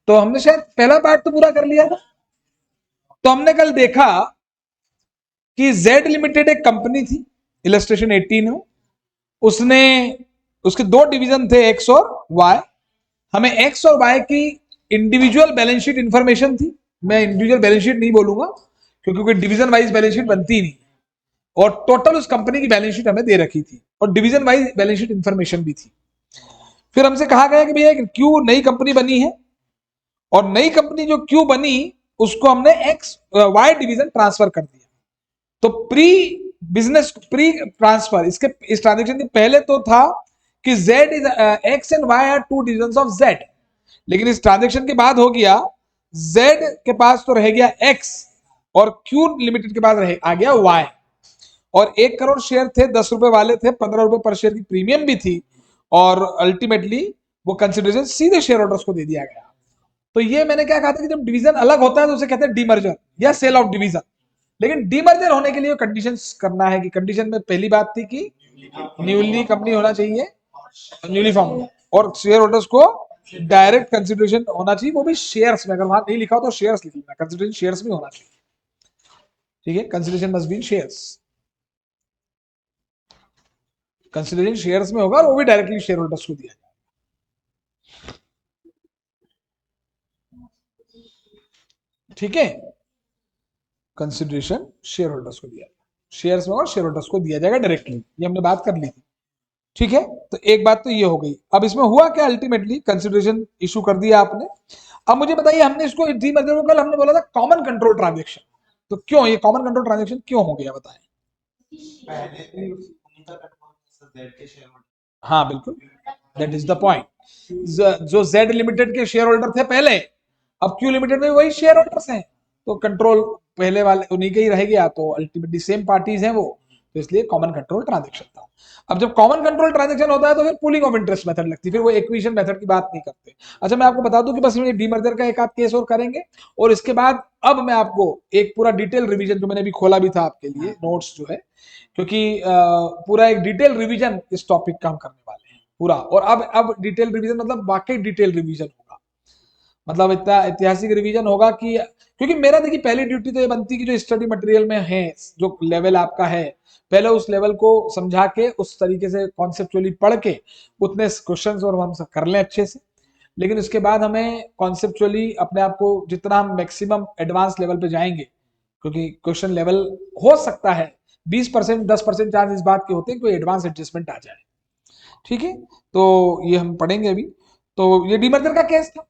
तो हमने शायद पहला पार्ट तो पूरा कर लिया था। तो हमने कल देखा कि जेड लिमिटेड एक कंपनी थी, इलस्ट्रेशन 18 में। उसने, उसके दो डिवीजन थे, एक्स और वाई। हमें एक्स और वाई की इंडिविजुअल बैलेंस शीट इंफॉर्मेशन थी। मैं इंडिविजुअल बैलेंस शीट नहीं बोलूंगा क्योंकि कोई डिवीजन वाइज बैलेंस शीट बनती नहीं। और टोटल उस कंपनी की बैलेंस शीट हमें दे रखी थी और division wise balance sheet information भी थी। फिर हमसे कहा गया कि भैया क्यू नई कंपनी बनी है और नई कंपनी जो क्यू बनी उसको हमने एक्स वाई डिवीजन ट्रांसफर कर दिया। तो प्री बिजनेस प्री ट्रांसफर इसके इस ट्रांजेक्शन के पहले तो था कि Z is X and Y are two division of Z, लेकिन इस ट्रांजेक्शन के बाद हो गया जेड के पास तो रह गया एक्स और क्यू लिमिटेड के पास आ गया वाई। और 1 करोड़ शेयर थे, 10 रुपए वाले थे, 15 रुपए पर शेयर की प्रीमियम भी थी और अल्टीमेटली वो कंसिडरेशन सीधे शेयर होल्डर्स को दे दिया गया। तो ये मैंने क्या कहा था कि जब डिवीजन अलग होता है तो उसे कहते हैं डीमर्जर या सेल ऑफ डिवीजन। लेकिन डीमर्जर होने के लिए कंडीशंस करना है कि कंडीशन में पहली बात थी कि न्यूली कंपनी होना चाहिए, न्यूली फॉर्म, और शेयर होल्डर्स को डायरेक्ट कंसिडरेशन होना चाहिए, वो भी शेयर्स में। अगर वहां नहीं लिखा हो तो शेयर्स लिख लेना, कंसिडरेशन शेयर्स में होना चाहिए। ठीक है, consideration must be in shares, consideration shares में होगा और वो भी डायरेक्टली शेयर होल्डर्स को दिया जाएगा। ठीक है, कंसिडरेशन शेयर होल्डर्स को दिया जाएगा, शेयर्स में और शेयर होल्डर्स को दिया जाएगा डायरेक्टली, ये हमने बात कर ली थी। ठीक है, तो एक बात तो ये हो गई। अब इसमें हुआ क्या, अल्टीमेटली कंसिडरेशन इशू कर दिया आपने। अब मुझे बताइए, हमने इसको डीमर्जर को कल हमने बोला था कॉमन कंट्रोल ट्रांजेक्शन, तो क्यों ये कॉमन कंट्रोल ट्रांजेक्शन क्यों हो गया बताएं। हाँ बिल्कुल, दैट इज द पॉइंट। जो जेड लिमिटेड के शेयर होल्डर थे पहले, अब क्यू लिमिटेड में वही शेयर होल्डर्स हैं, तो कंट्रोल पहले वाले उन्हीं के ही रह गया, तो अल्टीमेटली सेम पार्टीज हैं वो, तो इसलिए कॉमन कंट्रोल ट्रांजेक्शन था। अब जब कॉमन कंट्रोल ट्रांजेक्शन होता है तो फिर पूलिंग ऑफ इंटरेस्ट मेथड लगती है, फिर वो एक्विजिशन मेथड की बात नहीं करते। अच्छा, मैं आपको बता दूं कि बस डीमर्जर का एक आध केस और करेंगे और इसके बाद अब मैं आपको एक पूरा डिटेल रिवीजन, जो मैंने अभी खोला भी था आपके लिए नोट्स जो है, क्योंकि पूरा एक डिटेल रिवीजन इस टॉपिक का हम करने वाले हैं पूरा। और अब डिटेल रिवीजन मतलब वाकई डिटेल रिवीजन होगा, मतलब इतना ऐतिहासिक रिवीजन होगा कि, क्योंकि मेरा देखिए पहली ड्यूटी तो ये बनती है कि जो स्टडी मटेरियल में है, जो लेवल आपका है, पहले उस लेवल को समझा के उस तरीके से कॉन्सेप्चुअली पढ़ के उतने क्वेश्चंस और हम कर लें अच्छे से। लेकिन उसके बाद हमें कॉन्सेप्चुअली अपने आप को जितना हम मैक्सिमम एडवांस लेवल पे जाएंगे, क्योंकि क्वेश्चन लेवल हो सकता है 20% 10% चांस इस बात के होते हैं कि कोई एडवांस एडजस्टमेंट आ जाए। ठीक है, तो ये हम पढ़ेंगे अभी। तो ये डीमर्जर का केस था,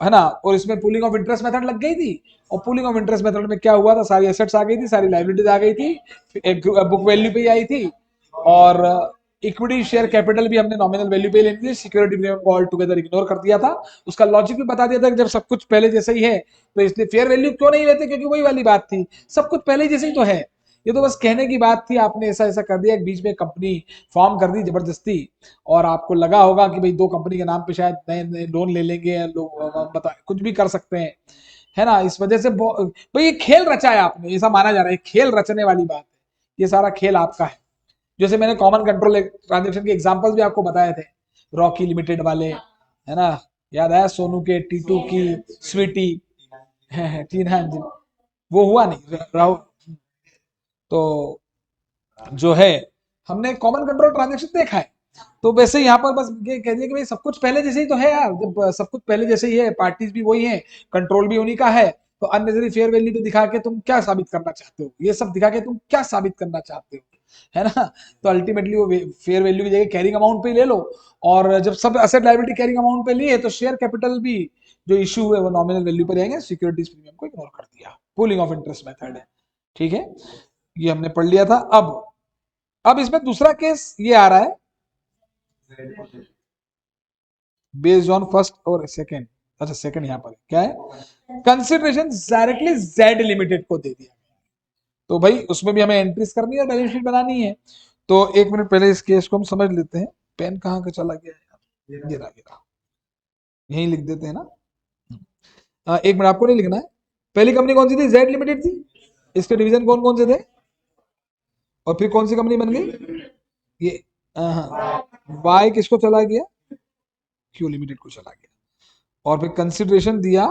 है ना, और इसमें पूलिंग ऑफ इंटरेस्ट मेथड लग गई थी। और पूलिंग ऑफ इंटरेस्ट मेथड में क्या हुआ था, सारी एसेट्स आ गई थी, सारी लाइबिलिटीज आ गई थी, एक बुक वैल्यू पे ही आई थी, और इक्विटी शेयर कैपिटल भी हमने नॉमिनल वैल्यू पे लेनी थी, सिक्योरिटी प्रीमियम को ऑल टुगेदर इग्नोर कर दिया था। उसका लॉजिक भी बता दिया था कि जब सब कुछ पहले जैसे ही है तो इसलिए फेयर वैल्यू क्यों नहीं लेते, क्योंकि वही वाली बात थी, सब कुछ पहले जैसे ही तो है। ये तो बस कहने की बात थी, आपने ऐसा ऐसा कर दिया, एक बीच में कंपनी फॉर्म कर दी जबरदस्ती, और आपको लगा होगा कि भाई दो कंपनी के नाम पे शायद नए नए लोन ले लेंगे, लोग बता कुछ भी कर सकते हैं, है ना। इस वजह से भाई ये खेल रचा है आपने, ऐसा माना जा रहा है, खेल रचने वाली बात है, ये सारा खेल आपका है। जैसे मैंने कॉमन कंट्रोल ट्रांजेक्शन के एग्जांपल्स भी आपको बताए थे, रॉकी लिमिटेड वाले, है ना, याद आया, सोनू के, टीटू की, स्वीटी, टीना, वो हुआ नहीं राहुल। तो जो है, हमने कॉमन कंट्रोल ट्रांजेक्शन देखा है। तो वैसे यहाँ पर बस ये कह दिया कि भाई सब कुछ पहले जैसे ही तो है यार, जब सब कुछ पहले जैसे ही है, पार्टीज भी वही है, कंट्रोल भी उन्हीं का है, तो अननेसेसरी फेयर वैल्यू पे दिखा के तुम क्या साबित करना चाहते हो, ये सब दिखा के तुम क्या साबित करना चाहते हो, है ना। तो अल्टीमेटली वो फेयर वैल्यू की जगह कैरिंग अमाउंट पे ले लो, और जब सब एसेट लायबिलिटी कैरिंग अमाउंट पे लिए तो शेयर कैपिटल भी जो इशू हुए वो नॉमिनल वैल्यू पे रहेंगे, सिक्योरिटीज प्रीमियम को इग्नोर कर दिया, पूलिंग ऑफ इंटरेस्ट मेथड है। ठीक है, ये हमने पढ़ लिया था। अब इसमें दूसरा केस ये आ रहा है बेस्ड ऑन फर्स्ट और सेकंड। अच्छा, सेकंड यहाँ पर क्या है, कंसिडरेशन डायरेक्टली जेड लिमिटेड को दे दिया, तो भाई उसमें भी हमें एंट्रीज करनी है और बैलेंस शीट बनानी है। तो एक मिनट पहले इस केस को हम समझ लेते हैं। पेन कहाँ का चला गया है, गिरा गिरा, यहीं लिख देते हैं ना। एक मिनट, आपको नहीं लिखना है। पहली कंपनी कौन सी थी, जेड लिमिटेड थी, इसके डिवीजन कौन कौन से थे, और फिर कौन सी कंपनी बन गई, ये, हाँ, वाई किसको चला गया, क्यू लिमिटेड को चला गया। और फिर कंसिडरेशन दिया,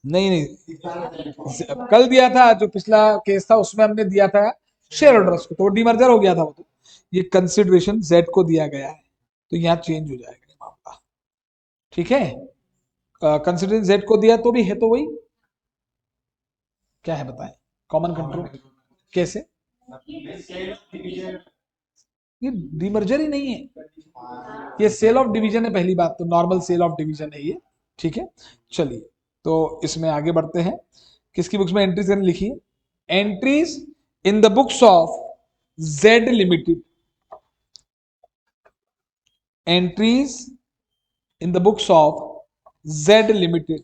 नहीं नहीं, कल दिया था जो पिछला केस था उसमें हमने दिया था शेयर होल्डर्स को, तो डीमर्जर हो गया था वो। तो ये कंसिडरेशन जेड को दिया गया है, तो यहाँ चेंज हो जाएगा मामला। ठीक है, कंसिडरेशन जेड को दिया तो भी है तो वही, क्या है बताएं, कॉमन कंट्रोल कैसे, ये डीमर्जर ही नहीं है, ये सेल ऑफ डिवीजन है। पहली बात तो नॉर्मल सेल ऑफ डिवीजन है ये। ठीक है, चलिए तो इसमें आगे बढ़ते हैं। किसकी बुक्स में एंट्रीज लिखिए, entries in the books of Z limited, entries in the books of Z limited.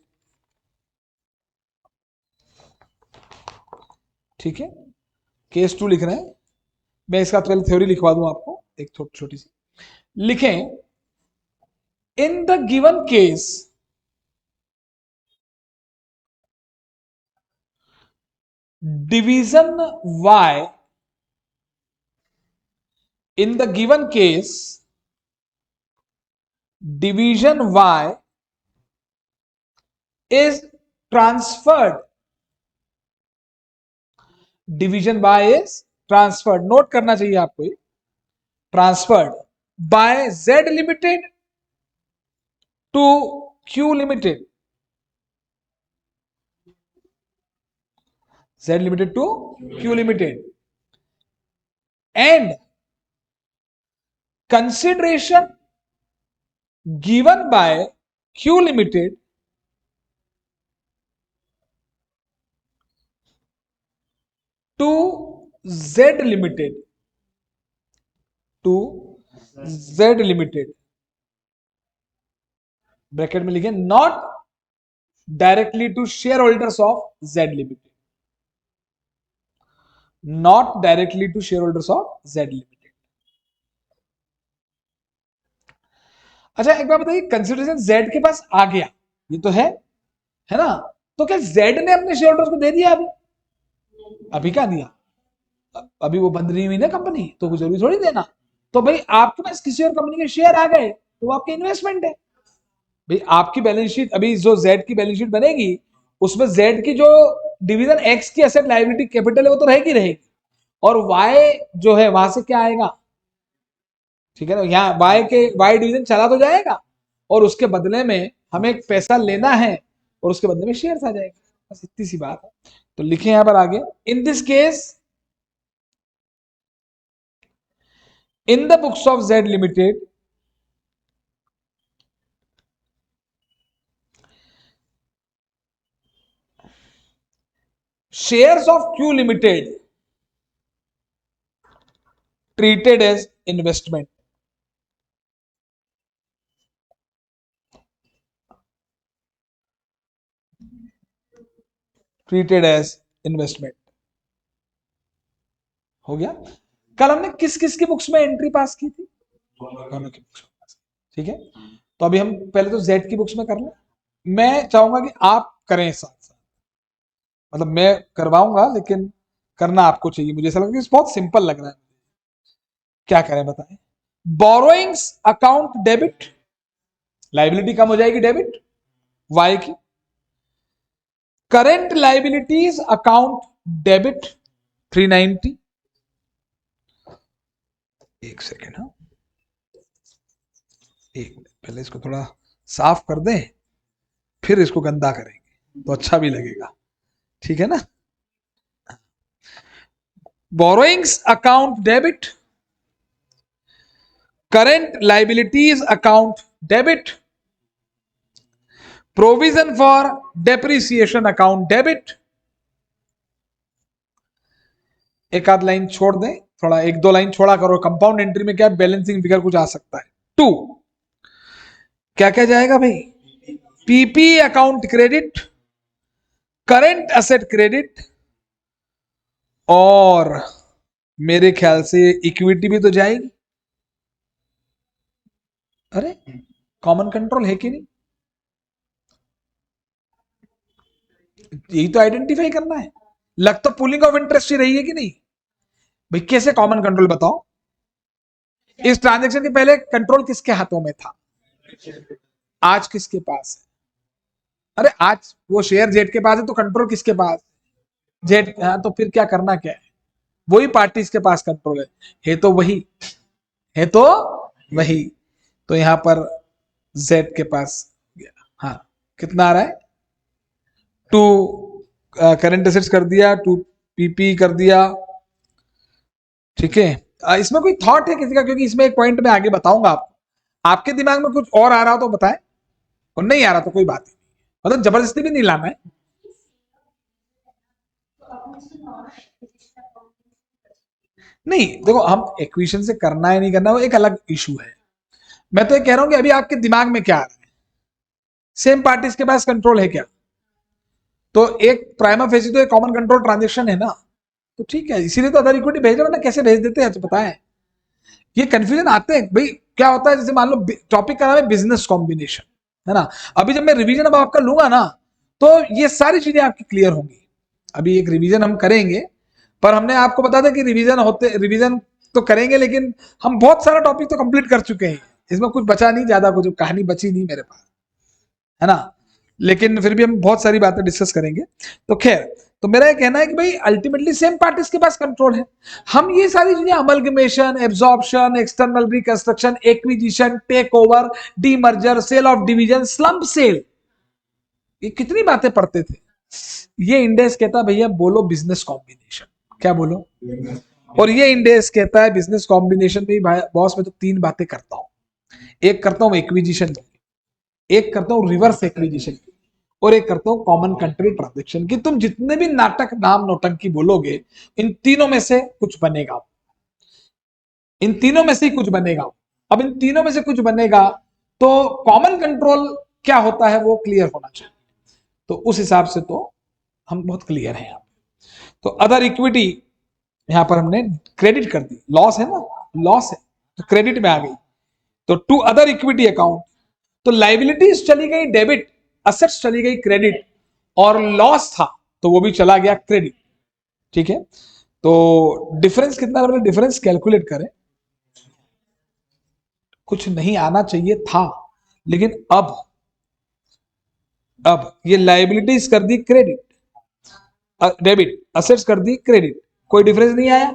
ठीक है, केस 2 लिख रहे हैं, मैं इसका पहले थ्योरी लिखवा दूं आपको, एक छोटी सी लिखें। In the given case division y, in the given case division y is transferred, division y is transferred, note करना चाहिए आपको ये, transferred by z limited to q limited, z limited to q limited, and consideration given by q limited to z limited, to z limited, bracket में लिखे not directly to share holders of Z limited, not directly to share holders of Z limited. अच्छा एक बार बताइए, consideration Z के पास आ गया, ये तो है ना, तो क्या जेड ने अपने शेयर होल्डर्स को दे दिया? अभी क्या दिया, अभी वो बंद नहीं हुई ना कंपनी, तो वो जरूरी थोड़ी देना। तो भाई आपके पास किसी और कंपनी के शेयर आ गए तो आपके इन्वेस्टमेंट है। भाई आपकी बैलेंस शीट, अभी जो जेड की बैलेंस शीट बनेगी उसमें जेड की जो डिवीजन एक्स की एसेट लायबिलिटी कैपिटल है वो तो रहेगी, और वाई जो है वहां से क्या आएगा, ठीक है ना, यहाँ वाई के वाई डिवीजन चला तो जाएगा और उसके बदले में हमें एक पैसा लेना है और उसके बदले में शेयर्स आ जाएगा, बस इतनी सी बात है। तो लिखे यहां पर आगे, in this case in the books of Z limited shares of Q Limited treated as investment, treated as investment। हो गया। कल हमने किस किस की बुक्स में एंट्री पास की थी? दोनों की बुक्स में। ठीक है, तो अभी हम पहले तो जेड की बुक्स में कर लें। मैं चाहूंगा कि आप करें साथ साथ, मतलब मैं करवाऊंगा लेकिन करना आपको चाहिए, मुझे ऐसा लगता है बहुत सिंपल लग रहा है। क्या करें बताएं, बोरोइंग्स अकाउंट डेबिट, लाइबिलिटी कम हो जाएगी डेबिट वाई की, करेंट लाइबिलिटीज अकाउंट डेबिट 390, एक सेकेंड, हाँ एक मिनट, पहले इसको थोड़ा साफ कर दें फिर इसको गंदा करेंगे तो अच्छा भी लगेगा, ठीक है ना। Borrowings account debit, current liabilities account debit, provision for depreciation account debit. एक आध लाइन छोड़ दें, थोड़ा एक दो लाइन छोड़ा करो, कंपाउंड एंट्री में क्या बैलेंसिंग फिगर कुछ आ सकता है। 2 क्या क्या जाएगा भाई, PP account credit, current asset credit, और मेरे ख्याल से इक्विटी भी तो जाएगी। अरे कॉमन कंट्रोल है कि नहीं, यही तो आइडेंटिफाई करना है। लग तो पुलिंग ऑफ इंटरेस्ट ही रही है कि नहीं भाई, कैसे कॉमन कंट्रोल बताओ। इस ट्रांजैक्शन के पहले कंट्रोल किसके हाथों में था, आज किसके पास है? अरे आज वो शेयर जेड के पास है तो कंट्रोल किसके पास? जेड। हाँ, तो फिर क्या करना क्या है? वही पार्टी के पास कंट्रोल है तो वही, है तो वही। तो यहां पर जेड के पास गया। हाँ, कितना आ रहा है? टू करंट एसेट्स कर दिया, टू पीपी कर दिया। ठीक है। इसमें कोई थॉट है किसी का? क्योंकि इसमें एक पॉइंट मैं आगे बताऊंगा आपको, आपके दिमाग में कुछ और आ रहा हो तो बताएं, और नहीं आ रहा तो कोई बात नहीं, मतलब जबरदस्ती भी नहीं लाना है। नहीं देखो, हम इक्वेशन से करना है नहीं करना वो एक अलग इशू है। मैं तो ये कह रहा हूं कि अभी आपके दिमाग में क्या आ रहा है? सेम पार्टीज के पास कंट्रोल है क्या? तो एक प्राइमा फेसी तो एक कॉमन कंट्रोल ट्रांजेक्शन है ना, तो ठीक है, इसीलिए तो अदर इक्विटी भेज रहे हो ना। कैसे भेज देते हैं तो पता है, ये कंफ्यूजन आते हैं भाई। क्या होता है, जैसे मान लो टॉपिक का नाम है बिजनेस कॉम्बिनेशन, है ना। अभी जब मैं रिवीजन अब आपका लूंगा ना, तो ये सारी चीजें आपकी क्लियर होंगी। अभी एक रिवीजन हम करेंगे, पर हमने आपको बता दें कि रिवीजन तो करेंगे, लेकिन हम बहुत सारा टॉपिक तो कंप्लीट कर चुके हैं। इसमें कुछ बचा नहीं, ज्यादा कुछ कहानी बची नहीं मेरे पास, है ना। लेकिन फिर भी हम बहुत सारी बातें डिस्कस करेंगे। तो खैर, तो मेरा ये कहना है कि भाई अल्टीमेटली सेम पार्टीज के पास कंट्रोल है। हम ये सारी चीजें amalgamation, absorption, external reconstruction, acquisition, take over, demerger, sale of division, slump sale, ये कितनी बातें पढ़ते थे। ये इंडेक्स कहता है भैया बोलो बिजनेस कॉम्बिनेशन, क्या बोलो। और ये इंडेक्स कहता है बिजनेस कॉम्बिनेशन में भाई बॉस मैं तो तीन बातें करता हूं। एक करता हूं एक्विजिशन, एक करता हूं रिवर्स एक्विजिशन, और एक करता हूं कॉमन कंट्री ट्रांजेक्शन की। तुम जितने भी नाटक नाम नौटंकी बोलोगे, इन तीनों में से कुछ बनेगा, इन तीनों में से ही कुछ बनेगा। अब इन तीनों में से कुछ बनेगा, तो कॉमन कंट्रोल क्या होता है वो क्लियर होना चाहिए। तो उस हिसाब से तो हम बहुत क्लियर हैं यहाँ। तो अदर इक्विटी यहां पर हमने क्रेडिट कर दी, लॉस है ना, लॉस है तो क्रेडिट में आ गई। तो टू अदर इक्विटी अकाउंट, तो लाइबिलिटीज चली गई डेबिट, असेट्स चली गई क्रेडिट, और लॉस था तो वो भी चला गया क्रेडिट। ठीक है। तो डिफरेंस कितना, डिफरेंस कैलकुलेट करें। कुछ नहीं आना चाहिए था, लेकिन अब ये लाइबिलिटीज कर दी क्रेडिट, डेबिट, असेट्स कर दी क्रेडिट, कोई डिफरेंस नहीं आया,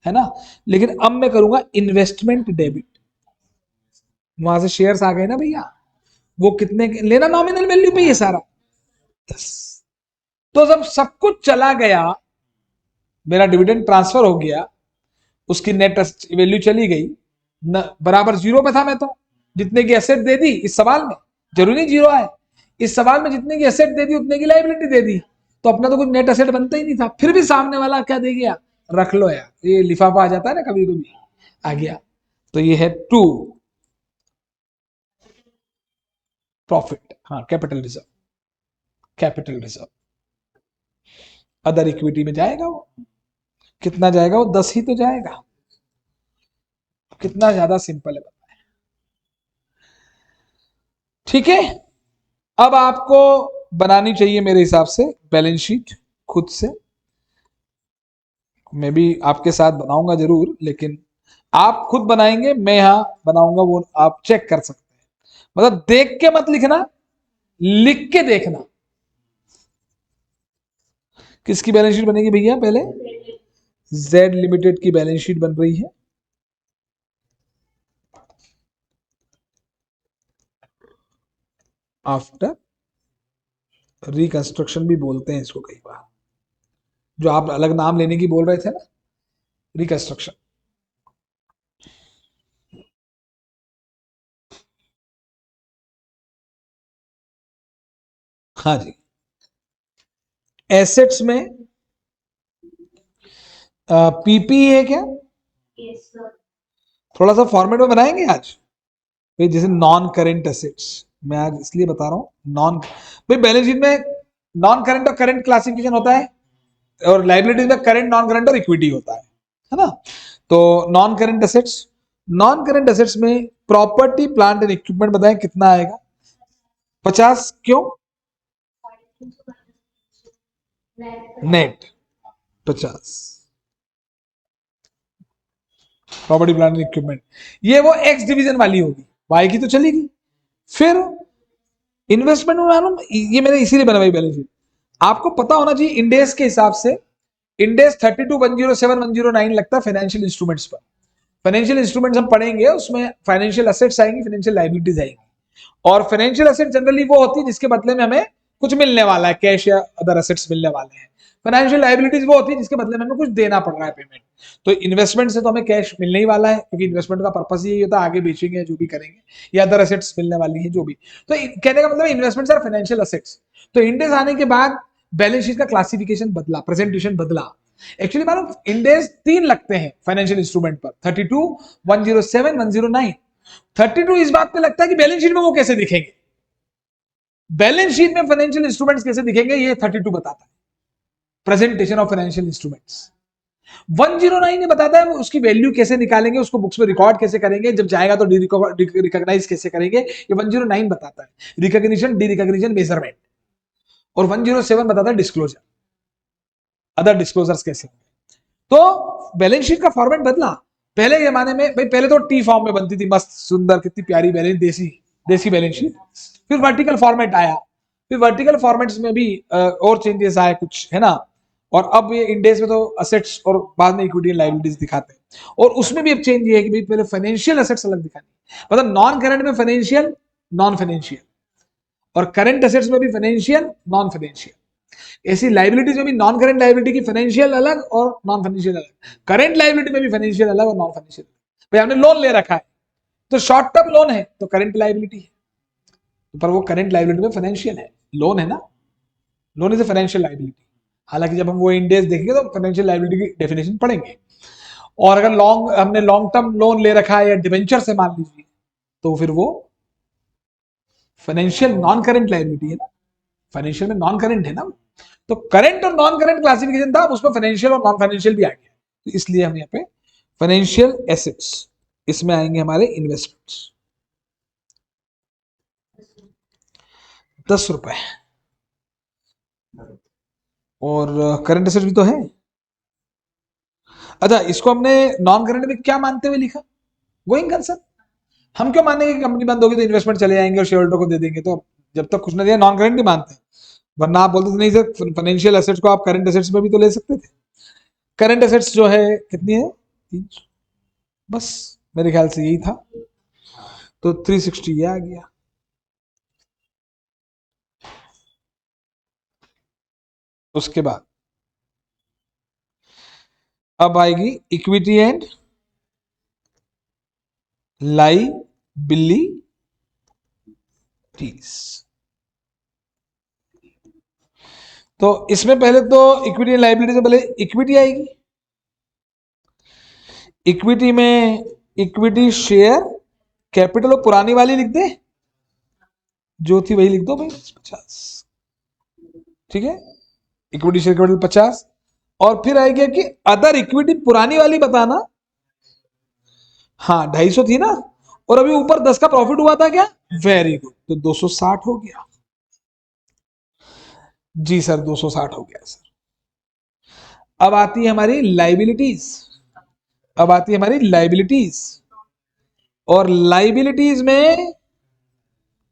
है ना। लेकिन अब मैं करूंगा इन्वेस्टमेंट डेबिट, वहां से शेयर्स आ गए ना भैया, वो कितने लेना, नॉमिनल वैल्यू पे ये सारा। yes. तो जब सब कुछ चला गया, मेरा डिविडेंड ट्रांसफर हो गया, उसकी नेट वैल्यू चली गई न, बराबर जीरो पे था मैं तो। जितने की एसेट दे दी इस सवाल में, जरूरी नहीं जीरो आए, इस सवाल में जितने की एसेट दे दी उतने की लाइबिलिटी दे दी, तो अपना तो कुछ नेट एसेट बनता ही नहीं था। फिर भी सामने वाला क्या दे गया, रख लो यार, ये लिफाफा आ जाता है ना कभी कभी, आ गया। तो ये है टू प्रॉफिट, हाँ capital reserve, capital reserve other equity में जाएगा वो। कितना जाएगा वो, 10 ही तो जाएगा। कितना ज्यादा सिंपल है बताएं। ठीक है। अब आपको बनानी चाहिए मेरे हिसाब से बैलेंस शीट खुद से। मैं भी आपके साथ बनाऊंगा जरूर, लेकिन आप खुद बनाएंगे, मैं यहां बनाऊंगा, वो आप चेक कर सकते हैं। मतलब देख के मत लिखना, लिख के देखना। किसकी बैलेंस शीट बनेगी भैया? पहले जेड लिमिटेड की बैलेंस शीट बन रही है। आफ्टर रिकंस्ट्रक्शन भी बोलते हैं इसको कई बार, जो आप अलग नाम लेने की बोल रहे थे ना, रिकंस्ट्रक्शन। हाँ जी। एसेट्स में पीपी है क्या? थोड़ा सा फॉर्मेट में बनाएंगे आज भाई, जैसे नॉन करेंट एसेट्स। मैं आज इसलिए बता रहा हूं नॉन, भाई बैलेंस शीट में नॉन करेंट और करेंट क्लासिफिकेशन होता है, और लाइबिलिटीज में करेंट, नॉन करेंट और इक्विटी होता है ना। तो non current assets, non current assets में प्रॉपर्टी प्लांट एंड इक्विपमेंट बताएं कितना आएगा? 50। क्यों? Net 50 property plant and equipment. ये वो एक्स डिवीजन वाली होगी, वाई की तो चलेगी, फिर इन्वेस्टमेंट में मालूम, ये मैंने इसीलिए बनवाई बैलेंस शीट, आपको पता होना चाहिए इंडेस के हिसाब से। इंडेस 32, 107, 109 लगता है फाइनेंशियल इंस्ट्रूमेंट्स पर। फाइनेंशियल इंस्ट्रूमेंट्स हम पढ़ेंगे, उसमें फाइनेंशियल एसेट्स आएंगी, फाइनेंशियल लाइबिलिटीज आएंगी। और फाइनेंशियल एसेट जनरली वो होती है जिसके बदले में हमें कुछ मिलने वाला है, कैश या अदर एसेट्स मिलने वाले हैं। फाइनेंशियल लाइबिलिटीज वो होती है जिसके बदले में हमें कुछ देना पड़ रहा है, पेमेंट। तो इन्वेस्टमेंट से तो हमें कैश मिलने ही वाला है, क्योंकि इन्वेस्टमेंट का पर्पस यही होता है, आगे बेचेंगे जो भी करेंगे, या अदर एसेट्स मिलने वाली है जो भी। तो कहने का मतलब इन्वेस्टमेंट्स आर फाइनेंशियल एसेट्स। तो इंडेस आने के बाद बैलेंस शीट का क्लासिफिकेशन बदला, प्रेजेंटेशन बदला। एक्चुअली मालूम, इंडेस 3 लगते हैं फाइनेंशियल इंस्ट्रूमेंट पर, 32, 107, 109। 32 इस बात पे लगता है कि बैलेंस शीट में वो कैसे दिखेंगे, बैलेंस शीट में फाइनेंशियल इंस्ट्रूमेंट्स कैसे दिखेंगे, ये 32 बताता है, प्रेजेंटेशन ऑफ फाइनेंशियल इंस्ट्रूमेंट्स। 109 ने बताता है वो उसकी वैल्यू कैसे निकालेंगे, उसको बुक्स में रिकॉर्ड कैसे करेंगे, जब जाएगा तो रिकॉग्नाइज कैसे करेंगे, ये 109 बताता है। Recognition, D recognition, measurement. और 107 बताता है डिस्क्लोजर, अदर डिस्क्लोजर्स कैसे होंगे। तो बैलेंस शीट का फॉर्मेट बदला। पहले के जमाने में भाई, पहले तो टी फॉर्म में बनती थी, मस्त सुंदर, कितनी प्यारी बैलेंस, देसी देसी बैलेंस शीट। फिर वर्टिकल फॉर्मेट आया, फिर वर्टिकल फॉर्मेट्स में भी और चेंजेस आए कुछ, है ना। और अब ये इंडेस में तो असेट्स और बाद में इक्विटी एंड लायबिलिटीज दिखाते हैं। और उसमें भी अब चेंज ये है कि भाई पहले फाइनेंशियल असेट्स अलग दिखानी, मतलब नॉन करंट में फाइनेंशियल, नॉन फाइनेंशियल, और करंट असेट्स में भी फाइनेंशियल, नॉन फाइनेंशियल। ऐसी लाइबिलिटीज में भी नॉन करंट लाइबिलिटी की फाइनेंशियल अलग और नॉन फाइनेंशियल अलग, करंट लाइबिलिटी में भी फाइनेंशियल अलग और नॉन फाइनेंशियल। भाई हमने लोन ले रखा है, तो शॉर्ट टर्म लोन है तो करंट लाइबिलिटी है, पर वो करंट लाइबिलिटी में फाइनेंशियल है, लोन है ना, loan is a financial liability. हालांकि जब हम वो इंडेस देखेंगे तो फाइनेंशियल लाइबिलिटी की डेफिनेशन पढ़ेंगे। और अगर हमने लॉन्ग टर्म लोन ले रखा है या डिवेंचर से मान लीजिए, तो फिर वो फाइनेंशियल नॉन करंट लाइबिलिटी है ना, फाइनेंशियल में नॉन करंट है ना। तो करंट और नॉन करंट क्लासिफिकेशन था, उसमें फाइनेंशियल और नॉन फाइनेंशियल भी आ गया। तो इसलिए हम यहाँ पे फाइनेंशियल एसेट्स, इसमें आएंगे हमारे इन्वेस्टमेंट्स। 10 रुपए। और करंट एसेट्स भी तो है। अच्छा, इसको हमने नॉन करंट में क्या मानते हुए लिखा, गोइंग कंसर्न। हम क्यों मानेंगे कि कंपनी बंद होगी तो इन्वेस्टमेंट चले जाएंगे और शेयर होल्डर को दे देंगे, तो जब तक कुछ ना दिया नॉन करंट नहीं मानते। वरना आप बोलते थे नहीं सर, फाइनेंशियल एसेट्स को आप करंट एसेट्स में भी तो ले सकते थे। करंट एसेट्स जो है कितनी है, 300, बस मेरे ख्याल से यही था। तो 360 ये आ गया। उसके बाद अब आएगी इक्विटी एंड लायबिलिटीज। तो इसमें पहले तो इक्विटी एंड लायबिलिटी से पहले इक्विटी आएगी। इक्विटी में इक्विटी शेयर कैपिटल, पुरानी वाली लिख दे, जो थी वही लिख दो भाई, 50। ठीक है, इक्विटी शेयर कैपिटल 50। और फिर आएगी कि अदर इक्विटी, पुरानी वाली बताना। हाँ, 250 थी ना, और अभी ऊपर 10 का प्रॉफिट हुआ था क्या, वेरी गुड, तो 260 हो गया। जी सर, 260 हो गया सर। अब आती है हमारी लाइबिलिटीज, अब आती है हमारी लाइबिलिटीज। और लाइबिलिटीज में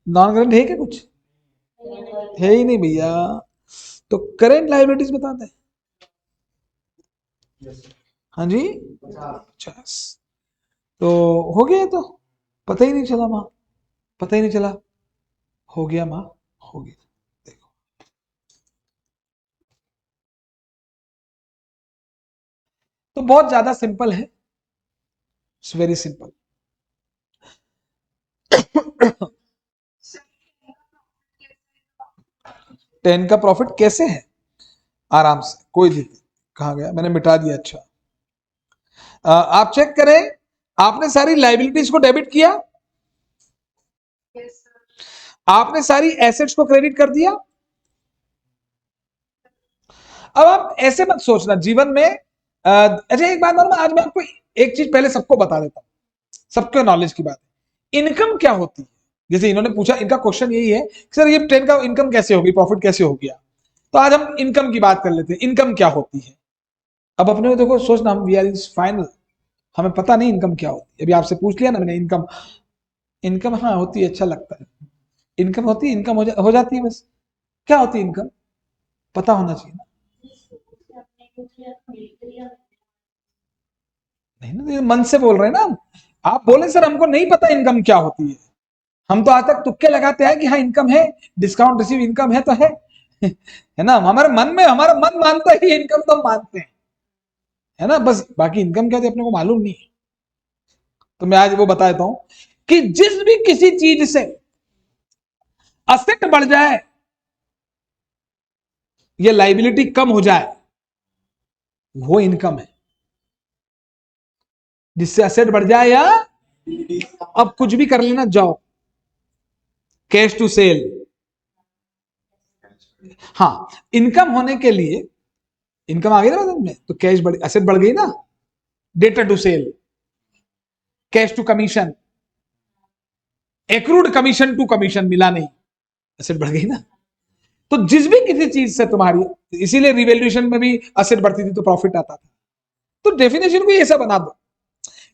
नॉन करंट है क्या कुछ, है ही नहीं भैया। तो करंट लाइबिलिटीज बताते हैं। हाँ जी, 50। तो हो गया, तो पता ही नहीं चला माँ, पता ही नहीं चला, हो गया माँ, हो गया। देखो, तो बहुत ज्यादा सिंपल है, इट्स वेरी सिंपल। 10 का प्रॉफिट कैसे है, आराम से, कोई दिक्कत। कहाँ गया, मैंने मिटा दिया। अच्छा, आप चेक करें, आपने सारी लाइबिलिटीज को डेबिट किया, आपने सारी एसेट्स को क्रेडिट कर दिया। अब आप ऐसे मत सोचना जीवन में, अच्छा एक बात मालूम, आज मैं आपको एक चीज पहले सबको बता देता हूं, सबके नॉलेज की बात है। इनकम क्या होती है, जैसे इन्होंने पूछा, इनका क्वेश्चन यही है कि सर ये 10 का इनकम कैसे होगी, प्रॉफिट कैसे हो गया। तो आज हम इनकम की बात कर लेते हैं, इनकम क्या होती है। अब अपने देखो सोचना, हम वी आर इज फाइनल, हमें पता नहीं इनकम क्या होती है। अभी आपसे पूछ लिया ना मैंने, इनकम, इनकम हाँ होती है, अच्छा लगता है। इनकम होती है, इनकम हो जाती है बस। क्या होती है इनकम, पता होना चाहिए ना। नहीं ना, ये मन से बोल रहे हैं ना हम। आप बोले सर हमको नहीं पता इनकम क्या होती है, हम तो आज तक तुक्के लगाते हैं कि हाँ इनकम है, डिस्काउंट रिसीव इनकम है तो है है ना, हमारे मन में, हमारा मन मानता ही इनकम तो हम मानते हैं, है ना, बस बाकी इनकम क्या थी अपने को मालूम नहीं है। तो मैं आज वो बता देता हूं कि जिस भी किसी चीज से असेट बढ़ जाए या लाइबिलिटी कम हो जाए वो इनकम है। जिससे असेट बढ़ जाए या, अब कुछ भी कर लेना, जाओ कैश टू सेल, हाँ इनकम होने के लिए, इनकम आ गई ना में तो कैश बढ़, असेट बढ़ गई ना, debtor to sale, cash to commission, accrued commission to commission मिला नहीं, असेट बढ़ गई ना। तो जिस भी किसी चीज से तुम्हारी, इसीलिए रिवैल्यूएशन में भी असेट बढ़ती थी तो प्रॉफिट आता था। तो डेफिनेशन को ऐसा बना दो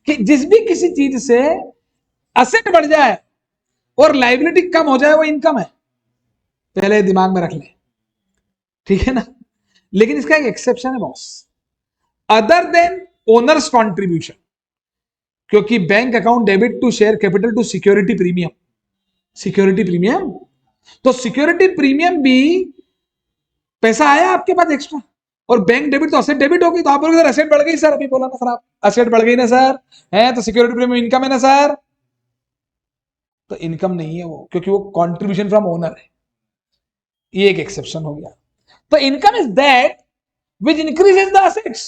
कि जिस भी किसी चीज से असेट बढ़ जाए और लाइबिलिटी कम हो जाए वो इनकम है, पहले दिमाग में रख ले, ठीक है ना। लेकिन इसका एक एक्सेप्शन है boss, other than owners contribution, क्योंकि bank account debit to share capital to security premium, security premium, तो सिक्योरिटी प्रीमियम भी पैसा आया आपके पास एक्स्ट्रा, और बैंक डेबिट तो असेट डेबिट होगी, तो आप बोलोगे सर असेट बढ़ गई, सर अभी बोला ना सर आप, असेट बढ़ गई ना सर, है तो सिक्योरिटी प्रीमियम इनकम है ना सर, तो इनकम नहीं है वो, क्योंकि वो कॉन्ट्रीब्यूशन फ्रॉम ओनर है, ये एक एक्सेप्शन हो गया। तो income is that which increases the assets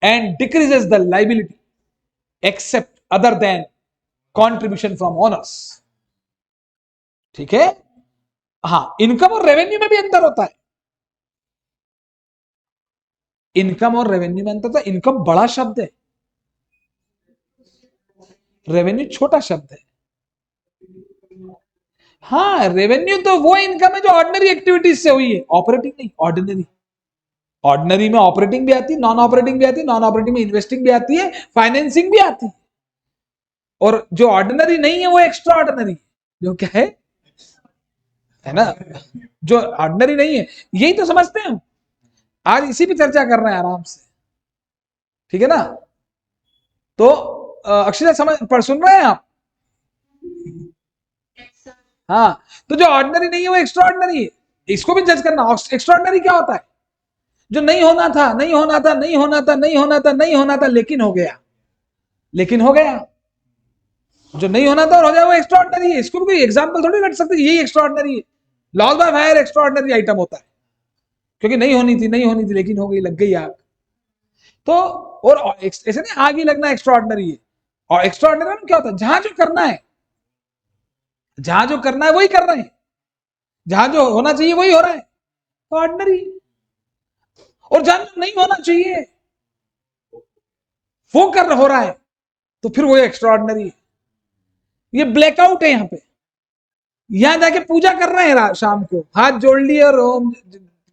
and decreases the liability except other than contribution from owners, ठीक है। हाँ इनकम और रेवेन्यू में भी अंतर होता है, इनकम और रेवेन्यू में अंतर, तो इनकम बड़ा शब्द है, रेवेन्यू छोटा शब्द है। हाँ रेवेन्यू तो वो इनकम है जो ऑर्डिनरी एक्टिविटीज से हुई है, ऑपरेटिंग नहीं, ऑर्डिनरी। ऑर्डिनरी में ऑपरेटिंग भी आती है, नॉन ऑपरेटिंग भी आती है, नॉन ऑपरेटिंग में इन्वेस्टिंग भी आती है, फाइनेंसिंग भी आती है। और जो ऑर्डिनरी नहीं है वो एक्स्ट्रा ऑर्डिनरी, जो क्या है ना, जो ऑर्डिनरी नहीं है, यही तो समझते हैं हम, आज इसी पे चर्चा कर रहे हैं आराम से, ठीक है ना। तो अक्षय समझ पर सुन रहे हैं आप, हाँ, तो जो ऑर्डिनरी नहीं है वो एक्स्ट्रा ऑर्डिनरी है, इसको भी जज करना। एक्स्ट्रा ऑर्डिनरी क्या होता है, जो नहीं होना था, नहीं होना था, नहीं होना था, नहीं होना था, नहीं होना था, लेकिन हो गया, लेकिन हो गया, जो नहीं होना था और हो जाए वो एक्स्ट्रा ऑर्डिनरी है। इसको भी कोई एग्जाम्पल थोड़ी रख सकते, यही एक्स्ट्रा ऑर्डिनरी है। Loss by fire extra ordinary item होता है, क्योंकि नहीं होनी थी, नहीं होनी थी, लेकिन हो गई, लग गई आग। तो और ऐसे नहीं आग ही लगना एक्स्ट्रा ऑर्डिनरी है, और एक्स्ट्रा ऑर्डिनरी में क्या होता है, जहां जो करना है, जहां जो करना है वही कर रहे हैं, जहां जो होना चाहिए वही हो रहा है, तो ऑर्डिनरी। और जहां जो नहीं होना चाहिए वो हो रहा है, तो फिर वो एक्स्ट्रा ऑर्डिनरी है। ये ब्लैकआउट है, यहाँ पे, यहां जाके पूजा कर रहे हैं शाम को, हाथ जोड़ लिए और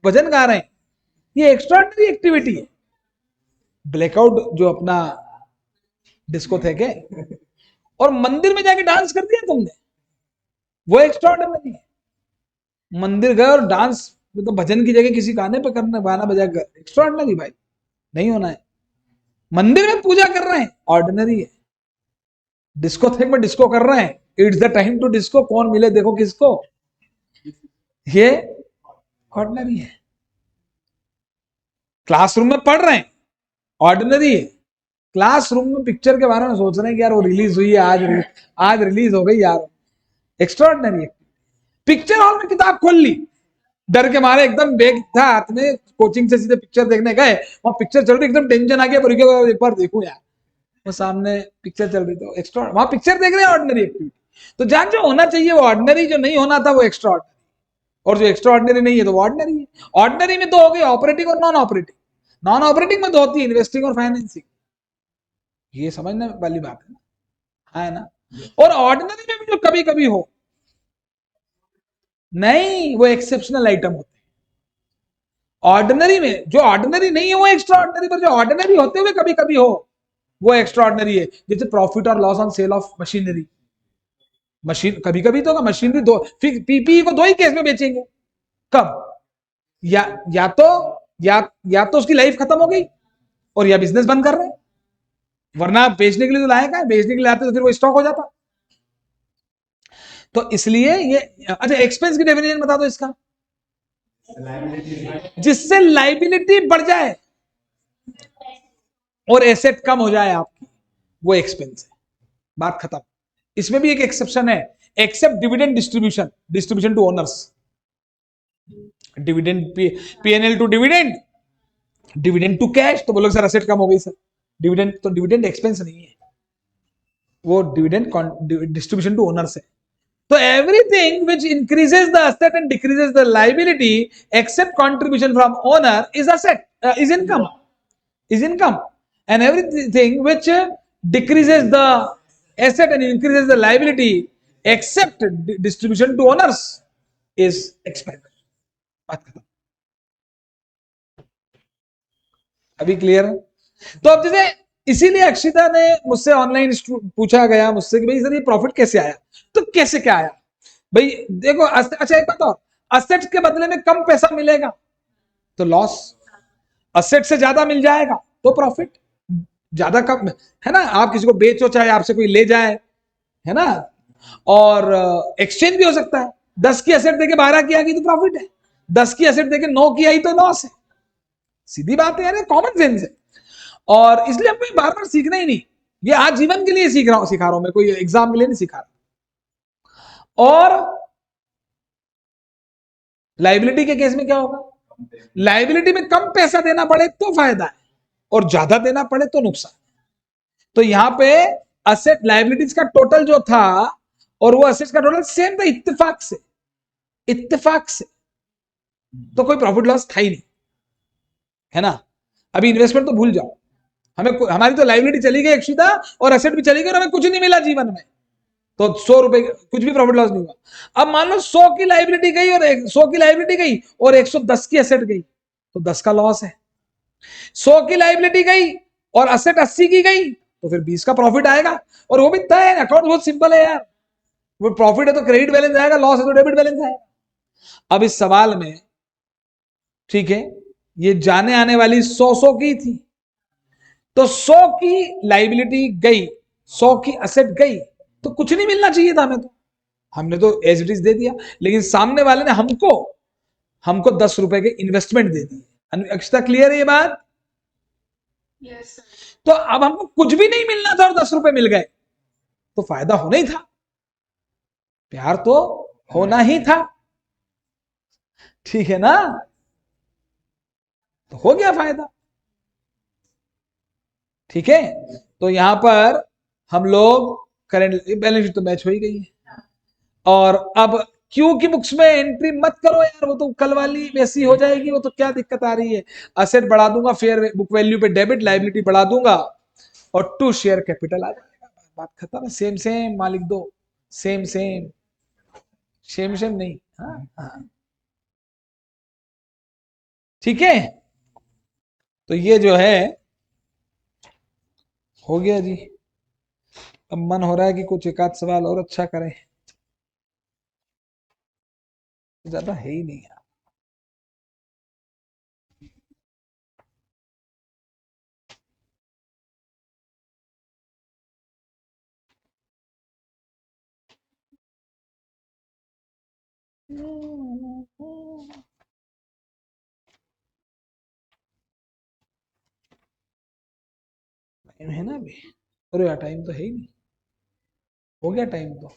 भजन गा रहे हैं, ये एक्स्ट्रा ऑर्डिनरी एक्टिविटी है। ब्लैकआउट जो अपना डिस्को थे के और मंदिर में जाके डांस कर दिया तुमने, वो एक्स्ट्रा ऑर्डिनरी है। मंदिर गए और डांस, तो भजन की जगह किसी गाने पे करना, गाना बजा कर, एक्स्ट्रा ऑर्डिनरी भाई, नहीं होना है। मंदिर में पूजा कर रहे हैं, ऑर्डिनरी है। डिस्कोथेक में डिस्को कर रहे हैं, it's the time to disco, कौन मिले देखो किसको, ये ऑर्डिनरी है। क्लासरूम में पढ़ रहे हैं, ऑर्डिनरी है। क्लासरूम में पिक्चर के बारे में सोच रहे हैं कि यार वो रिलीज हुई है, आज रिलीज हो गई यार, एक्स्ट्रा ऑर्डिनरी है। पिक्चर हॉल में किताब खोल ली, डर के मारे, एकदम बैग था हाथ में, कोचिंग से सीधे पिक्चर देखने गए, वहां पिक्चर चल रही, एकदम टेंशन आ गया, एक बार देखूं यार, वो सामने पिक्चर चल रही, तो एक्स्ट्रा, वहां पिक्चर देख रहे हैं, ऑर्डिनरी एक्टिविटी। तो जहां जो होना चाहिए वो ऑर्डिनरी, जो नहीं होना था वो एक्स्ट्रा ऑर्डिनरी, और जो एक्स्ट्रा ऑर्डिनरी नहीं है तो वो ऑर्डिनरी है। ऑर्डिनरी में तो हो गई ऑपरेटिंग और नॉन ऑपरेटिंग, नॉन ऑपरेटिंग में तो होती है इन्वेस्टिंग और फाइनेंसिंग, ये समझने वाली बात है ना, है ना। और ऑर्डिनरी में भी जो कभी कभी हो, नहीं, वो एक्सेप्शनल आइटम होते हैं। ऑर्डिनरी में जो ऑर्डिनरी नहीं है वो एक्स्ट्रा ऑर्डिनरी, पर जो ऑर्डिनरी होते हुए कभी कभी हो वो एक्स्ट्रा ऑर्डिनरी है। जैसे प्रॉफिट और loss on sale of machinery, machine कभी कभी तो मशीनरी दो, पीपीई को दो ही केस में बेचेंगे। कब? या तो या तो उसकी लाइफ खत्म हो गई और या बिजनेस बंद कर रहे हैं, वरना बेचने के लिए तो लाया क्या है, बेचने के लिए आते तो फिर वो स्टॉक हो जाता। तो इसलिए ये, अच्छा एक्सपेंस की डेफिनेशन बता दो इसका, जिससे लाइबिलिटी बढ़ जाए और एसेट कम हो जाए आपकी, वो एक्सपेंस है, बात खत्म। इसमें भी एक एक्सेप्शन है, except dividend distribution, distribution to owners, dividend PNL to dividend, dividend to cash, तो बोलोगे सर एसेट कम हो गई सर, डिविडेंड तो डिविडेंड एक्सपेंस नहीं है, वो डिविडेंड डिस्ट्रीब्यूशन टू ओनर्स है। तो everything which increases the asset and decreases the liability except contribution from owner is asset, is income, is income, and everything which decreases the asset and increases the liability except distribution to owners is expense। बात खत्म। अभी clear है? तो अब जैसे इसीलिए अक्षिता ने मुझसे ऑनलाइन पूछा गया मुझसे कि भाई सर ये प्रॉफिट कैसे आया, तो कैसे क्या आया भाई, देखो अच्छा एक बताओ, असेट्स के बदले में कम पैसा मिलेगा तो लॉस, असेट से ज्यादा मिल जाएगा तो प्रॉफिट, ज्यादा कम है ना, आप किसी को बेचो चाहे आपसे कोई ले जाए, है ना, और एक्सचेंज भी हो सकता है, 10 की एसेट देके 12 की आ गई तो प्रॉफिट है, 10 की एसेट देके 9 की आई तो लॉस है, सीधी बात है यार, कॉमन सेंस है। और इसलिए हमें बार बार सीखना ही नहीं, ये आज जीवन के लिए सिखा रहा हूं मैं, कोई एग्जाम के लिए नहीं सिखा रहा। और लाइबिलिटी के केस में क्या होगा, लाइबिलिटी में कम पैसा देना पड़े तो फायदा है और ज्यादा देना पड़े तो नुकसान। तो यहां पे असेट लाइबिलिटीज का टोटल जो था और वो असेट्स का टोटल सेम था, इत्तेफाक से, इत्तेफाक से, तो कोई प्रॉफिट लॉस था ही नहीं, है ना। अभी इन्वेस्टमेंट तो भूल जाओ, हमें हमारी तो लाइबिलिटी चली गई अक्षिता और एसेट भी चली गई और हमें कुछ नहीं मिला जीवन में, तो 100 रुपए कुछ भी प्रॉफिट लॉस नहीं हुआ। अब मान लो 100 की लाइबिलिटी गई और 100 की लाइबिलिटी गई और 110 की एसेट गई, तो 10 का लॉस है। 100 की लाइबिलिटी गई और एसेट 80 की गई तो फिर 20 का प्रॉफिट आएगा, और वो भी तय है, अकाउंट बहुत सिंपल है यार, वो प्रॉफिट है तो क्रेडिट बैलेंस आएगा, लॉस है तो डेबिट बैलेंस आएगा। अब इस सवाल में ठीक है, ये जाने आने वाली 100 की थी, तो 100 की लाइबिलिटी गई, 100 की एसेट गई, तो कुछ नहीं मिलना चाहिए था हमें, तो हमने तो एज इट इज दे दिया, लेकिन सामने वाले ने हमको 10 रुपए के इन्वेस्टमेंट दे दी। अक्षता क्लियर है ये बात? yes, तो अब हमको कुछ भी नहीं मिलना था और 10 रुपए मिल गए, तो फायदा होना ही था, प्यार तो होना ही था, ठीक है ना, तो हो गया फायदा, ठीक है। तो यहां पर हम लोग करेंट बैलेंस शीट तो मैच हो ही गई है, और अब क्यू की बुक्स में एंट्री मत करो यार, वो तो कल वाली वैसी हो जाएगी, वो तो क्या दिक्कत आ रही है, असेट बढ़ा दूंगा, फेयर बुक वैल्यू पे डेबिट, लाइबिलिटी बढ़ा दूंगा और टू शेयर कैपिटल आ जाएगा, बात खत्म है, सेम सेम मालिक दो, सेम सेम, सेम सेम नहीं, हाँ हाँ ठीक है। तो ये जो है हो गया जी, अब मन हो रहा है कि कुछ एक आध सवाल और अच्छा करें, ज्यादा है ही नहीं यार। टाइम है ना अभी, अरे यार टाइम तो है ही नहीं, हो गया टाइम तो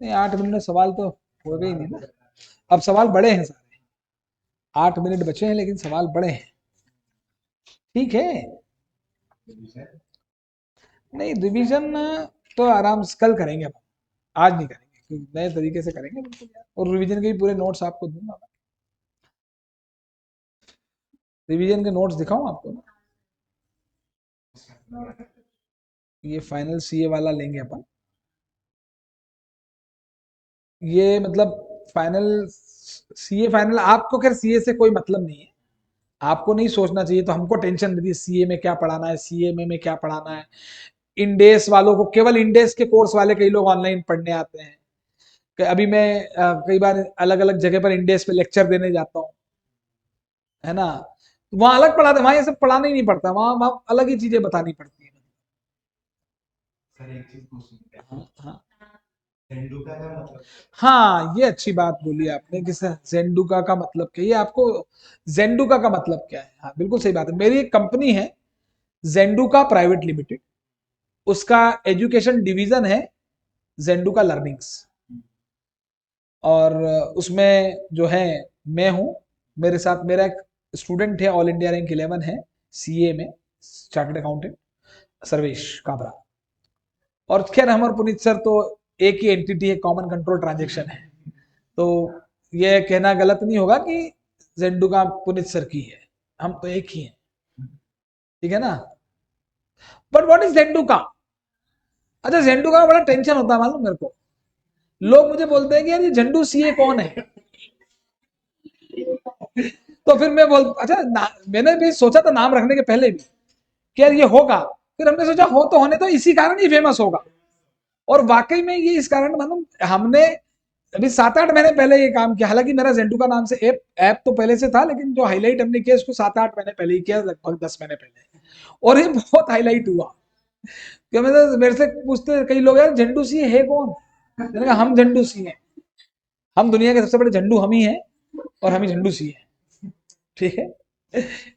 नहीं, 8 मिनट में सवाल तो हो गए ही नहीं ना, अब सवाल बड़े हैं सारे, 8 मिनट बचे हैं लेकिन सवाल बड़े हैं, ठीक है। नहीं रिवीजन तो आराम से कल करेंगे, अब आज नहीं करेंगे, क्योंकि नए तरीके से करेंगे बिल्कुल यार, और रिवीजन के भी पूरे नोट्स आपको दूंगा मैं, रिवीजन के नोट्स दिखाऊं आपको ना, ये फाइनल सीए वाला लेंगे अपन, ये मतलब फाइनल सीए फाइनल, आपको खैर सीए से कोई मतलब नहीं है, आपको नहीं सोचना चाहिए, तो हमको टेंशन रहती है सीए में क्या पढ़ाना है, सीए में क्या पढ़ाना है। इंडेस वालों को, केवल इंडेस के कोर्स वाले कई लोग ऑनलाइन पढ़ने आते हैं, कि अभी मैं कई बार अलग अलग जगह पर इंडेक्स पे लेक्चर देने जाता हूँ, है ना, तो वहां अलग पढ़ाते, वहां ये सब पढ़ाना ही नहीं पड़ता, वहां अलग ही चीजें बतानी पड़ती है। सर एक चीज पूछनी है, हाँ हाँ झंडूका का मतलब? हाँ, ये अच्छी बात बोली आपने कि सर जेंडुका का मतलब क्या है, ये आपको जेंडुका का मतलब क्या है, हाँ बिल्कुल सही बात है। मेरी एक कंपनी है जेंडुका प्राइवेट लिमिटेड, उसका एजुकेशन डिवीजन है जेंडुका लर्निंग्स, और उसमें जो है मैं हूँ, मेरे साथ मेरा एक स्टूडेंट है, ऑल इंडिया रैंक 11 है सीए में, चार्टर्ड अकाउंटेंट, सर्वेश काबरा। और खैर हम और पुनीत सर तो एक ही एंटिटी है, कॉमन कंट्रोल ट्रांजेक्शन है, तो ये कहना गलत नहीं होगा कि जेंडुका पुनीत सर की है, हम तो एक ही हैं, ठीक है ना। बट व्हाट इज जेंडुका? अच्छा, जेंडुका का बड़ा टेंशन होता है मालूम मेरे को, लोग मुझे बोलते हैं कि यार ये झंडू सीए कौन है। तो फिर मैं बोल अच्छा मैंने भी सोचा था नाम रखने के पहले भी कि यार ये होगा, फिर हमने सोचा हो तो होने तो इसी कारण ही फेमस होगा, और वाकई में ये इस कारण मालूम, हमने अभी 7-8 महीने पहले ये काम किया, हालांकि मेरा जेंडुका नाम से ऐप तो पहले से था, लेकिन जो हाईलाइट हमने किया इसको 7-8 महीने पहले ही किया, लगभग 10 महीने पहले, और ये बहुत हाईलाइट हुआ। क्या मेरे से पूछते कई लोग, यार झंडू सी है कौन? मैंने कहा हम झंडू सी हैं, हम दुनिया के सबसे बड़े झंडू हम ही हैं, और हम ही झंडू सी हैं, ठीक है,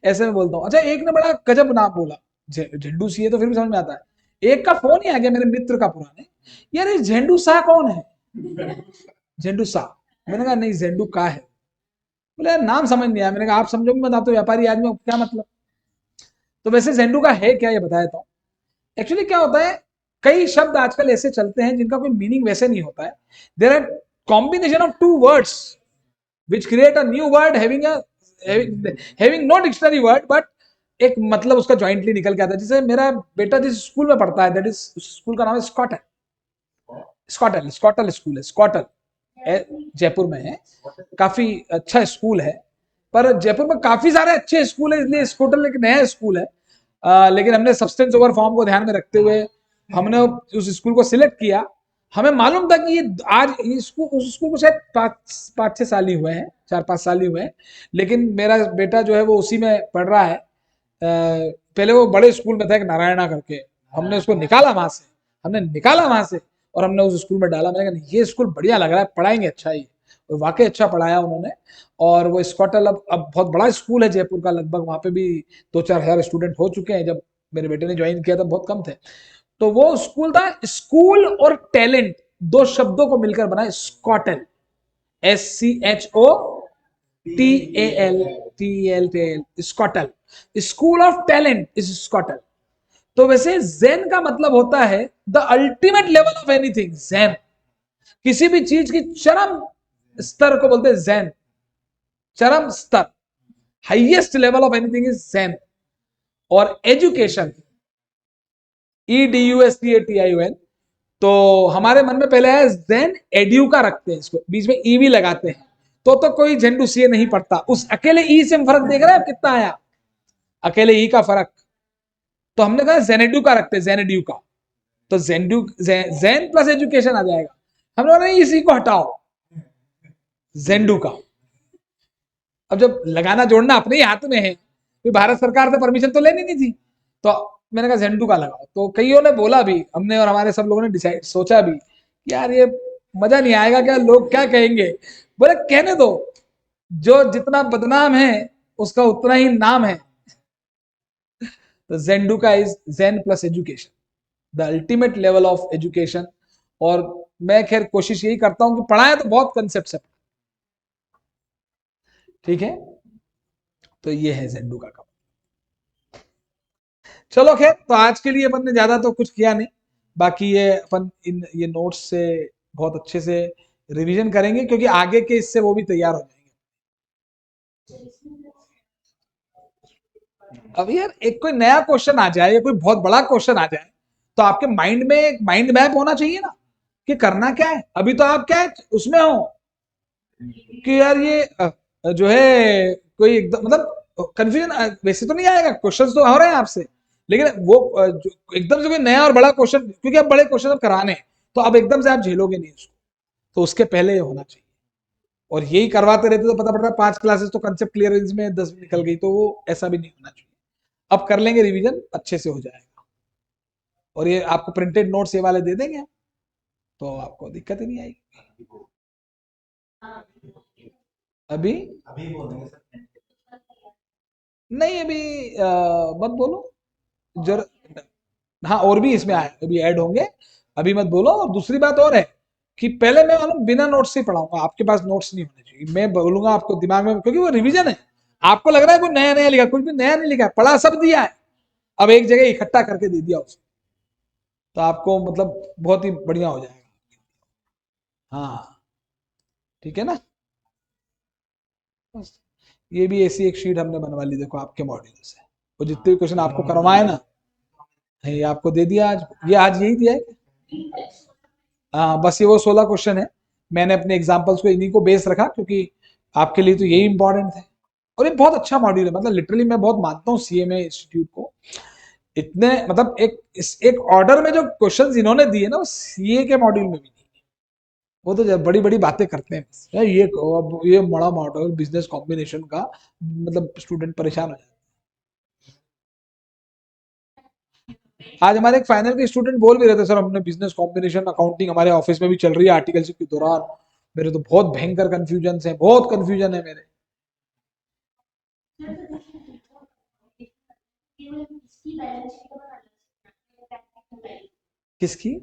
ऐसे में बोलता हूँ। अच्छा, एक ने बड़ा गजब नाम बोला, झंडू सी है तो फिर भी समझ में आता है, एक का फोन ही आ गया मेरे मित्र का पुराने, यार ये झंडू सा कौन है? झंडू सा, मैंने कहा नहीं झंडू का है। बोले यार नाम समझ नहीं आया, मैंने कहा आप समझोगे मत, आप तो व्यापारी आदमी हो, क्या मतलब। तो वैसे झंडू का है क्या, ये बताया तो एक्चुअली क्या होता है, कई शब्द आजकल ऐसे चलते हैं जिनका कोई मीनिंग वैसे नहीं होता है, there are combination of two words which create a new word having no dictionary word, but एक मतलब उसका जॉइंटली निकल के आता है। जैसे मेरा बेटा जिस स्कूल में पढ़ता है, दैट इज स्कूल का नाम है स्कॉटल, स्कॉटल स्कूल है, स्कॉटल जयपुर में है, काफी अच्छा स्कूल है, पर जयपुर में काफी सारे अच्छे स्कूल है, इसलिए स्कॉटल एक नया स्कूल है। लेकिन हमने सब्सटेंस ओवर फॉर्म को ध्यान में रखते हुए हमने उस स्कूल को सिलेक्ट किया। हमें मालूम था कि ये आज इसको उस स्कूल को शायद 5-6 साल ही हुए हैं, 4-5 साल ही हुए हैं, लेकिन मेरा बेटा जो है वो उसी में पढ़ रहा है। पहले वो बड़े स्कूल में था एक नारायणा करके, हमने उसको निकाला वहां से, हमने निकाला वहां से और हमने उस स्कूल में डाला। मैंने कहा ये स्कूल बढ़िया लग रहा है, पढ़ाएंगे अच्छा ही, वाकई अच्छा पढ़ाया उन्होंने। और वो स्कॉटल अब बहुत बड़ा स्कूल है जयपुर का, लगभग वहां पे भी 2-4 हजार स्टूडेंट हो चुके हैं, जब मेरे बेटे ने ज्वाइन किया था बहुत कम थे। तो वो स्कूल था, स्कूल और टैलेंट दो शब्दों को मिलकर बना schotal, SCHOTAL, schotal, school of talent is schotal. तो वैसे जेन का मतलब होता है the ultimate level of anything, zen, किसी भी चीज की चरम स्तर को बोलते हैं जेन, चरम स्तर, highest level of anything is zen. और एजुकेशन, EDUSTATION, तो हमारे मन में पहले है जेन, एड्यू का रखते हैं, इसको बीच में ईवी लगाते हैं, तो कोई झंडू सीए नहीं पड़ता। उस अकेले ई से हम फर्क देख रहे हैं कितना आया, अकेले ई का फर्क, तो हमने कहा जेनेड्यू का रखते हैं, जेनेड्यू का, तो जेन प्लस एजुकेशन आ जाएगा। हम लोगों ने इसी को हटाओ, जेंडू का। अब जब लगाना जोड़ना अपने ही हाथ में है, तो भारत सरकार से परमिशन तो लेनी नहीं थी, तो मैंने कहा जेंडू का लगाओ। तो कईयों ने बोला भी, हमने और हमारे सब लोगों ने डिसाइड सोचा भी यार ये मजा नहीं आएगा, क्या लोग क्या कहेंगे। बोले कहने दो, जो जितना बदनाम है उसका उतना ही नाम है। तो जेंडू का is gen plus education, the ultimate level of education. और मैं खैर कोशिश यही करता हूं कि पढ़ाएं तो बहुत कंसेप्ट है, ठीक है। तो ये है जेंडू का काम। चलो खैर, तो आज के लिए अपन ने ज्यादा तो कुछ किया नहीं, बाकी ये अपन ये नोट्स से बहुत अच्छे से रिवीजन करेंगे, क्योंकि आगे के इससे वो भी तैयार हो जाएंगे। अब यार एक कोई नया क्वेश्चन आ जाए या कोई बहुत बड़ा क्वेश्चन आ जाए, तो आपके माइंड में एक माइंड मैप होना चाहिए ना कि करना क्या है। अभी तो आप क्या है उसमें हो कि यार ये जो है कोई एकदम मतलब कंफ्यूजन वैसे तो नहीं आएगा, क्वेश्चंस तो हो रहे हैं आपसे, लेकिन वो जो एकदम से कोई नया और बड़ा क्वेश्चन, क्योंकि अब बड़े क्वेश्चन अब कराने हैं, तो अब एकदम से आप झेलोगे नहीं उसको। तो उसके पहले ये होना चाहिए। और यही करवाते रहते तो पता पड़ रहा है 5 क्लासेस तो कंसेप्ट क्लियरेंस में 10 निकल गई, तो वो ऐसा भी नहीं होना चाहिए। अब कर लेंगे रिवीजन, अच्छे से हो जाएगा। और ये आपको प्रिंटेड नोट्स ये वाले दे देंगे, तो आपको दिक्कत ही नहीं आएगी। अभी अभी बोलेंगे सर। नहीं, अभी मत बोलो जर हाँ, और भी इसमें अभी ऐड होंगे, अभी मत बोलो। और दूसरी बात और है कि पहले मैं मालूम बिना नोट्स से पढ़ाऊंगा, आपके पास नोट्स नहीं होने चाहिए। मैं बोलूंगा आपको दिमाग में, क्योंकि वो रिवीजन है। आपको लग रहा है कोई नया नया लिखा, कुछ भी नया नहीं लिखा है, पढ़ा सब दिया है, अब एक जगह इकट्ठा करके दे दिया उसको, तो आपको मतलब बहुत ही बढ़िया हो जाएगा। हाँ, ठीक है ना। बस, ये भी ऐसी एक शीट हमने बनवा ली, देखो आपके मॉड्यूल से, वो जितने भी क्वेश्चन आपको करवाए ना, ये आपको दे दिया आज, ये आज यही दिया है। हाँ, बस ये वो 16 क्वेश्चन है। मैंने अपने एग्जाम्पल्स को इन्हीं को बेस रखा, क्योंकि आपके लिए तो यही इंपॉर्टेंट है। और ये बहुत अच्छा मॉड्यूल है, मतलब लिटरली मैं बहुत मानता हूँ सीएमए इंस्टीट्यूट को। इतने मतलब एक ऑर्डर में जो क्वेश्चंस इन्होंने दिए ना, वो सीए के मॉड्यूल में भी नहीं है। वो तो बड़ी बड़ी बातें करते हैं बस। ये अब ये बड़ा मॉडल बिजनेस कॉम्बिनेशन का, मतलब स्टूडेंट परेशान हो जाता है। आज हमारे एक फाइनल के स्टूडेंट बोल भी रहे थे, सर हमने बिजनेस कॉम्बिनेशन अकाउंटिंग हमारे ऑफिस में भी चल रही है आर्टिकलशिप के दौरान, मेरे तो बहुत भयंकर कंफ्यूजन है, बहुत कंफ्यूजन है मेरे। किसकी?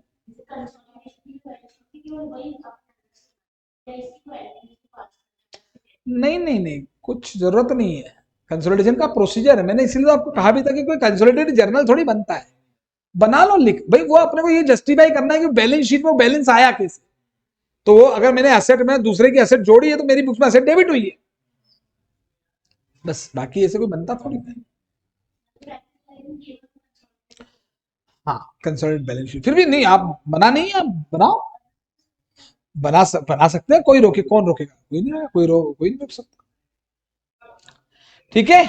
नहीं नहीं नहीं, कुछ जरूरत नहीं है। कंसोलिडेशन का प्रोसीजर है, मैंने इसीलिए तो आपको कहा भी था कि कोई कंसोलिडेटेड जर्नल थोड़ी बनता है। बना लो, लिख भाई, वो अपने को ये जस्टिफाई करना है कि बैलेंस शीट में बैलेंस आया कैसे। तो वो अगर मैंने एसेट में दूसरे की एसेट जोड़ी है, तो मेरी बुक्स में एसेट डेबिट हुई है, बस। बाकी ऐसे कोई बनता थोड़ी है। हाँ, कंसोलिडेटेड बैलेंस शीट फिर भी नहीं, आप बना नहीं है, आप बनाओ। बना सकते हैं, कोई रोके, कौन रोकेगा? कोई नहीं, कोई नहीं रोक सकता। ठीक है,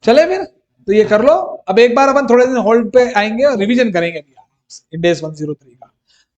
चले फिर, तो ये कर लो। अब एक बार अपन थोड़े दिन होल्ड पे आएंगे और रिवीजन करेंगे इंडेस 103 का।